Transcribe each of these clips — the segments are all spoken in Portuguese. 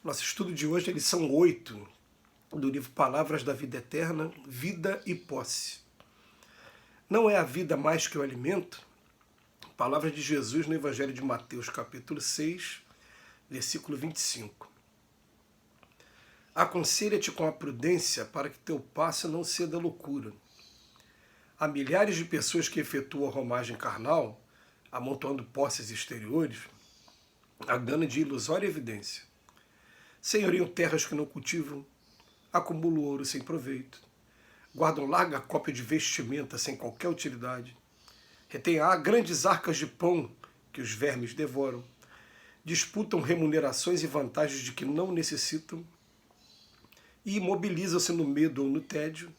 Nosso estudo de hoje é a lição 8 do livro Palavras da Vida Eterna, Vida e Posse. Não é a vida mais que o alimento? Palavras de Jesus no Evangelho de Mateus, capítulo 6, versículo 25. Aconselha-te com a prudência para que teu passo não ceda loucura. Há milhares de pessoas que efetuam a romagem carnal, amontoando posses exteriores, a gana de ilusória evidência. Senhoriam terras que não cultivam, acumulam ouro sem proveito, guardam larga cópia de vestimenta sem qualquer utilidade, retêm grandes arcas de pão que os vermes devoram, disputam remunerações e vantagens de que não necessitam e imobilizam-se no medo ou no tédio,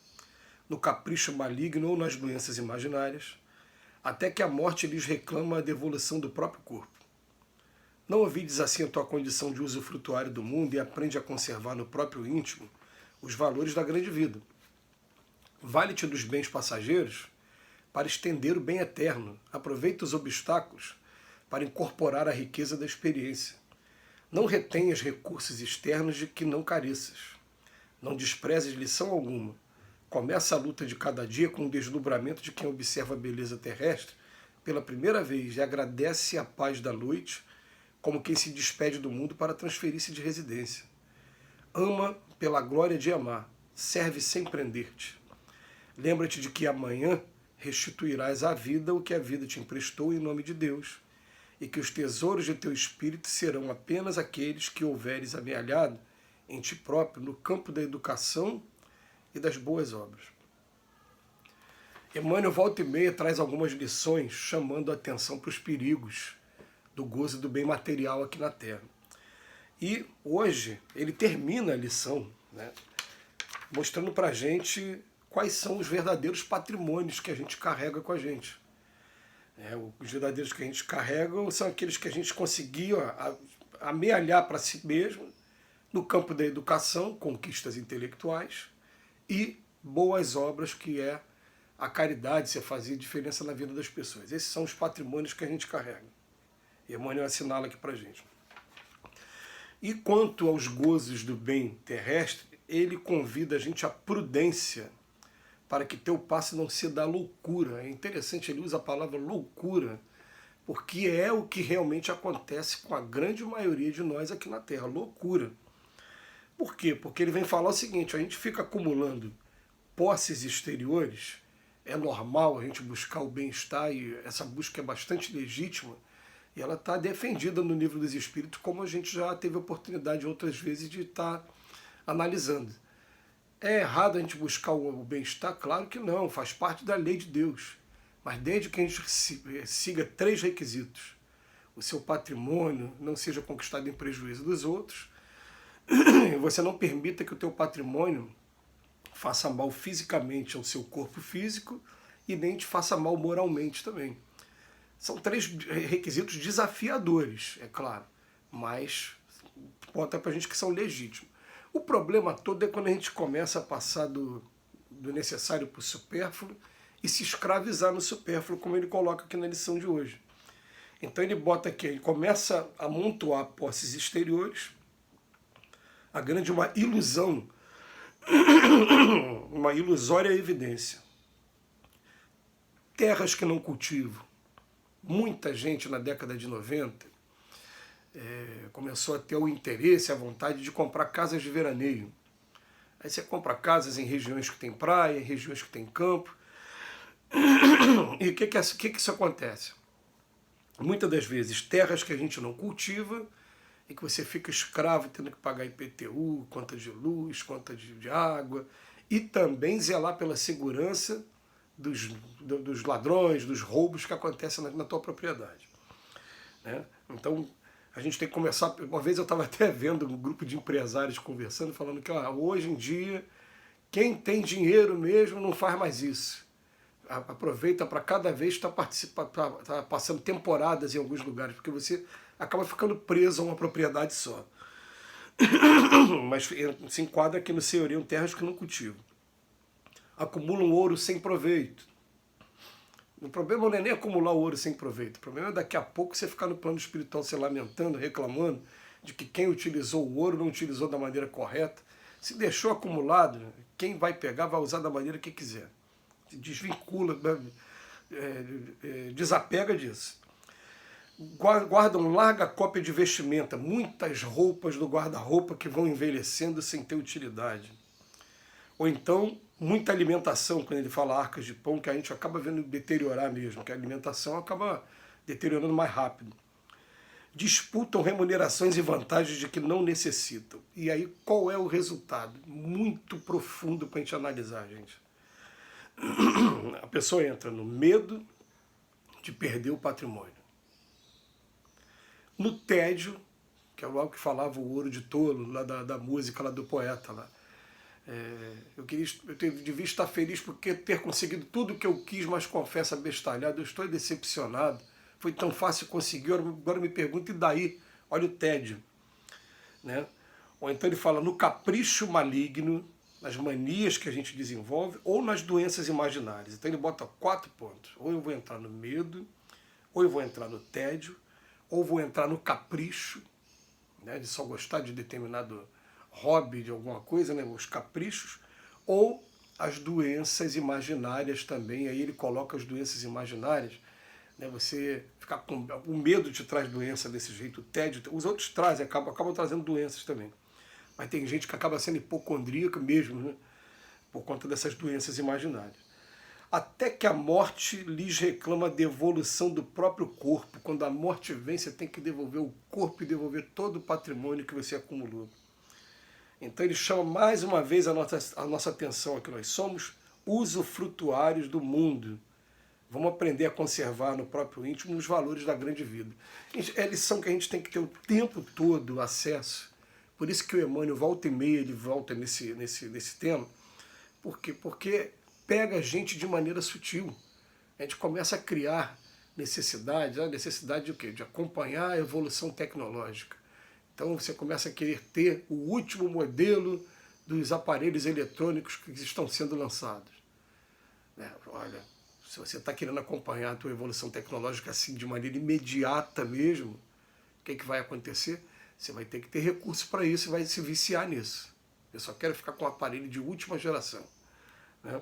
no capricho maligno ou nas doenças imaginárias, até que a morte lhes reclama a devolução do próprio corpo. Não ouvides assim a tua condição de usufrutuário do mundo e aprende a conservar no próprio íntimo os valores da grande vida. Vale-te dos bens passageiros para estender o bem eterno. Aproveita os obstáculos para incorporar a riqueza da experiência. Não retenhas recursos externos de que não careças. Não desprezes lição alguma. Começa a luta de cada dia com o desdobramento de quem observa a beleza terrestre pela primeira vez e agradece a paz da noite como quem se despede do mundo para transferir-se de residência. Ama pela glória de amar, serve sem prender-te. Lembra-te de que amanhã restituirás à vida o que a vida te emprestou em nome de Deus, e que os tesouros de teu espírito serão apenas aqueles que houveres amealhado em ti próprio no campo da educação e das boas obras. Emmanuel volta e meia traz algumas lições chamando a atenção para os perigos do gozo do bem material aqui na Terra. E hoje ele termina a lição, né, mostrando para a gente quais são os verdadeiros patrimônios que a gente carrega com a gente. Os verdadeiros que a gente carrega são aqueles que a gente conseguiu amealhar para si mesmo no campo da educação, conquistas intelectuais e boas obras, que é a caridade, se fazer diferença na vida das pessoas. Esses são os patrimônios que a gente carrega. E Emmanuel assinala aqui para a gente. E quanto aos gozos do bem terrestre, ele convida a gente à prudência para que teu passo não se dê loucura. É interessante, ele usa a palavra loucura, porque é o que realmente acontece com a grande maioria de nós aqui na Terra, loucura. Por quê? Porque ele vem falar o seguinte: a gente fica acumulando posses exteriores, é normal a gente buscar o bem-estar, e essa busca é bastante legítima, e ela está defendida no Livro dos Espíritos, como a gente já teve oportunidade outras vezes de estar analisando. É errado a gente buscar o bem-estar? Claro que não, faz parte da lei de Deus. Mas desde que a gente siga 3 requisitos: o seu patrimônio não seja conquistado em prejuízo dos outros, você não permita que o teu patrimônio faça mal fisicamente ao seu corpo físico e nem te faça mal moralmente também. São 3 requisitos desafiadores, é claro, mas bota pra gente que são legítimos. O problema todo é quando a gente começa a passar do necessário para o supérfluo e se escravizar no supérfluo, como ele coloca aqui na lição de hoje. Então ele bota aqui, ele começa a amontoar posses exteriores, a grande uma ilusão, uma ilusória evidência. Terras que não cultivam. Muita gente na década de 90 começou a ter o interesse, a vontade de comprar casas de veraneio. Aí você compra casas em regiões que tem praia, em regiões que tem campo. E o que isso acontece? Muitas das vezes, terras que a gente não cultiva e que você fica escravo tendo que pagar IPTU, conta de luz, conta de água, e também zelar pela segurança dos ladrões, dos roubos que acontecem na tua propriedade. Né? Então, a gente tem que começar. Uma vez eu estava até vendo um grupo de empresários conversando, falando que hoje em dia, quem tem dinheiro mesmo não faz mais isso. Aproveita para cada vez estar passando temporadas em alguns lugares, porque você acaba ficando preso a uma propriedade só. Mas se enquadra aqui no senhorio terras que não cultivam. Acumulam ouro sem proveito. O problema não é nem acumular o ouro sem proveito. O problema é daqui a pouco você ficar no plano espiritual se lamentando, reclamando de que quem utilizou o ouro não utilizou da maneira correta. Se deixou acumulado, quem vai pegar vai usar da maneira que quiser. Se desvincula, desapega disso. Guardam larga cópia de vestimenta, muitas roupas do guarda-roupa que vão envelhecendo sem ter utilidade. Ou então, muita alimentação, quando ele fala arcas de pão, que a gente acaba vendo deteriorar mesmo, que a alimentação acaba deteriorando mais rápido. Disputam remunerações e vantagens de que não necessitam. E aí, qual é o resultado? Muito profundo para a gente analisar, gente. A pessoa entra no medo de perder o patrimônio, no tédio, que é algo que falava o Ouro de Tolo, lá da música lá do poeta lá. Eu devia estar feliz porque ter conseguido tudo o que eu quis, mas confesso abestalhado, eu estou decepcionado. Foi tão fácil conseguir, agora me pergunto, e daí? Olha o tédio. Né? Ou então ele fala no capricho maligno, nas manias que a gente desenvolve, ou nas doenças imaginárias. Então ele bota 4 pontos. Ou eu vou entrar no medo, ou eu vou entrar no tédio, ou vou entrar no capricho, né, de só gostar de determinado hobby, de alguma coisa, né, os caprichos, ou as doenças imaginárias também. Aí ele coloca as doenças imaginárias, né, você ficar com o medo te traz doença desse jeito, o tédio, os outros trazem, acabam trazendo doenças também. Mas tem gente que acaba sendo hipocondríaca mesmo, né, por conta dessas doenças imaginárias. Até que a morte lhes reclama a devolução do próprio corpo. Quando a morte vem, você tem que devolver o corpo e devolver todo o patrimônio que você acumulou. Então ele chama mais uma vez a nossa atenção aqui. Nós somos usufrutuários do mundo. Vamos aprender a conservar no próprio íntimo os valores da grande vida. É a lição que a gente tem que ter o tempo todo acesso. Por isso que o Emmanuel volta e meia, ele volta nesse tema. Por quê? Porque pega a gente de maneira sutil. A gente começa a criar necessidade, a necessidade de o quê? De acompanhar a evolução tecnológica. Então você começa a querer ter o último modelo dos aparelhos eletrônicos que estão sendo lançados. Olha, se você está querendo acompanhar a tua evolução tecnológica assim de maneira imediata mesmo, o que vai acontecer? Você vai ter que ter recurso para isso e vai se viciar nisso. Eu só quero ficar com um aparelho de última geração. Né?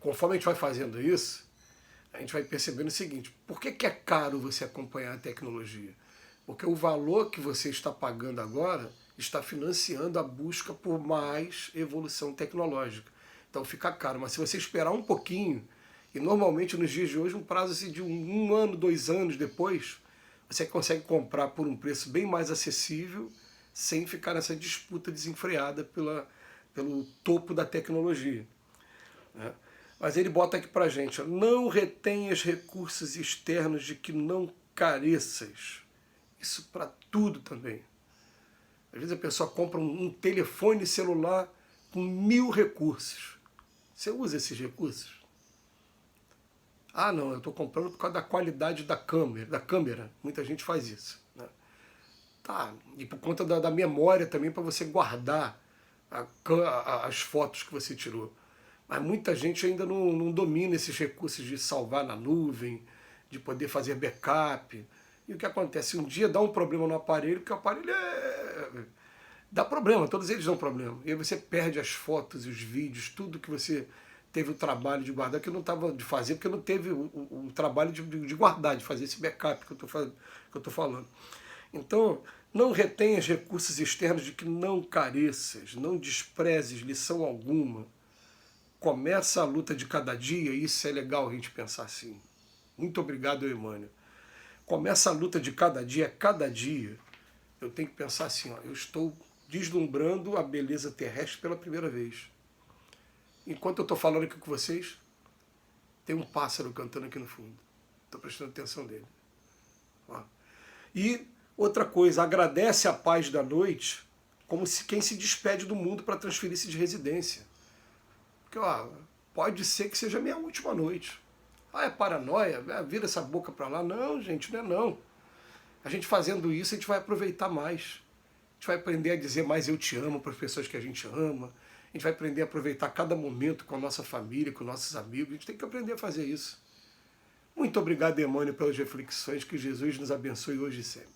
Conforme a gente vai fazendo isso, a gente vai percebendo o seguinte: por que é caro você acompanhar a tecnologia? Porque o valor que você está pagando agora está financiando a busca por mais evolução tecnológica. Então fica caro, mas se você esperar um pouquinho, e normalmente nos dias de hoje um prazo assim, de um ano, 2 anos depois, você consegue comprar por um preço bem mais acessível, sem ficar nessa disputa desenfreada pelo topo da tecnologia. Né? Mas ele bota aqui pra gente: não retenhas recursos externos de que não careças. Isso para tudo também. Às vezes a pessoa compra um telefone celular com 1000 recursos. Você usa esses recursos? Ah, não, eu estou comprando por causa da qualidade da câmera. Muita gente faz isso. Né? Tá, e por conta da memória também, para você guardar as fotos que você tirou. Mas muita gente ainda não domina esses recursos de salvar na nuvem, de poder fazer backup. E o que acontece? Um dia dá um problema no aparelho, porque o aparelho dá problema, todos eles dão problema. E aí você perde as fotos, os vídeos, tudo que você teve o trabalho de guardar, que eu não estava de fazer, porque eu não teve o trabalho de guardar, de fazer esse backup que eu estou falando. Então, não retenhas recursos externos de que não careças, não desprezes lição alguma. Começa a luta de cada dia, e isso é legal a gente pensar assim. Muito obrigado, Emmanuel. Começa a luta de cada dia eu tenho que pensar assim, ó, eu estou deslumbrando a beleza terrestre pela primeira vez. Enquanto eu estou falando aqui com vocês, tem um pássaro cantando aqui no fundo. Estou prestando atenção dele. Ó. E outra coisa, agradece a paz da noite como se quem se despede do mundo para transferir-se de residência. Porque ó, pode ser que seja a minha última noite. Ah, é paranoia? Vira essa boca para lá. Não, gente, não é não. A gente fazendo isso, a gente vai aproveitar mais. A gente vai aprender a dizer mais eu te amo para as pessoas que a gente ama. A gente vai aprender a aproveitar cada momento com a nossa família, com nossos amigos. A gente tem que aprender a fazer isso. Muito obrigado, Emmanuel, pelas reflexões. Que Jesus nos abençoe hoje e sempre.